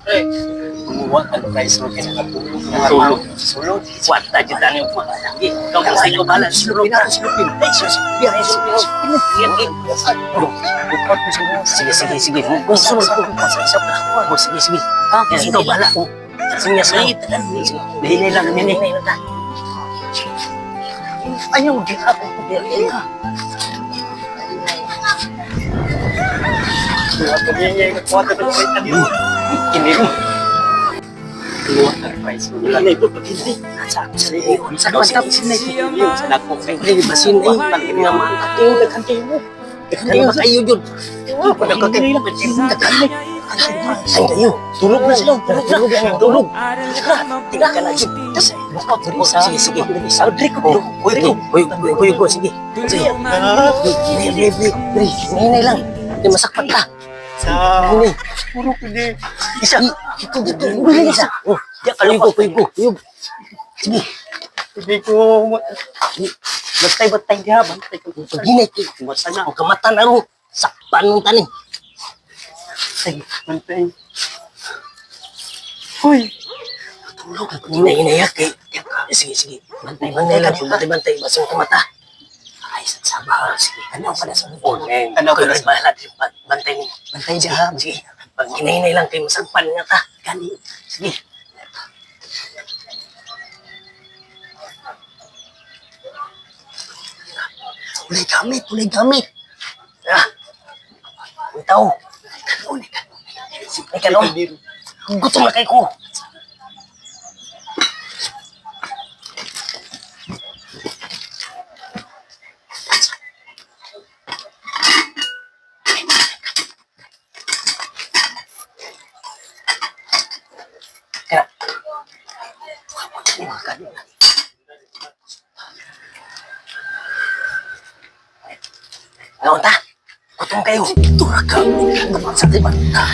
Eh, kumuha ka ng price mo tulog. Sulog. What na dyan tayo po. Ikaw ang sa'yo bahala. Sulog na. Sulupin. Ay, sulupin. Ay, sulupin. Sige, sige, sige. Sulog po. Sige, sige. Ikaw bahala. Sige, sige. Hinay lang. Hinay lang. Ayaw, di ka. Di ka. Wala na ito pag hindi. Sa kapatap sinay. Sa dako. Hindi ba sinay? Pagin nga mga kating. Nagkantay mo. Nagkantay mo kayo yun. Nagkantay lang. Nagkantay. Ay kayo. Tulog na sila. Tulog na. Tulog. Tika ka na. Sige, sige. Aldrich ko. Uy, sige. Sige. Hinay lang. Hindi masakpat ka. Hinay. Puro pwede. Isa. Ito. Isa. Uyog. Sige. Hindi ko... Bantay diha. Bantay ko. Hinay. Basta na. Ang kamatan na rin. Sakpan ng tanin. Sige. Bantay. Uy. Tulog. Hinay-hinayak eh. Sige. Bantay lang. Bantay. Basta ang kamata. Ay, sabaw. Sige. Ano ka na sa lupon? Ano ka na sa bahala? Bantay mo. Bantay diha. Sige. Pag hinay-hinay lang kayo, masagpan nga ta. Gani. Sige. Ulay gamit. Ah. Itaw. Ay, kanong. Gutom na kayo ko. Naon ta? Gutom kayo. Tura ka. Sa tiban ta.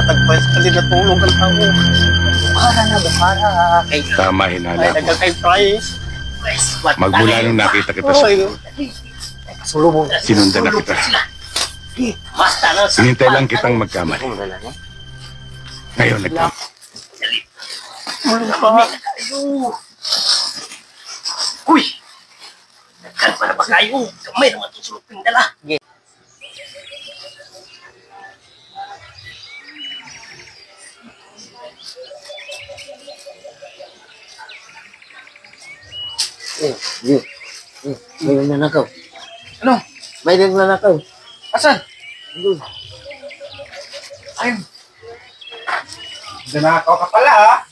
Tagpais kasi natulog ang tao. Buhara. Tama, hinala Ay, ko. kay price. Magmula nung nakita kita sa Sulubong. sinundan na kita. Hinintay lang kitang magkamali. Ngayon, nagkamali. Uy! Nagkan pa na ba kayo? Kamay naman itong suluping dala. May nagnanakaw. Ano? May nagnanakaw. Asan? Doon. Ayun. Nanakaw ka pala ha?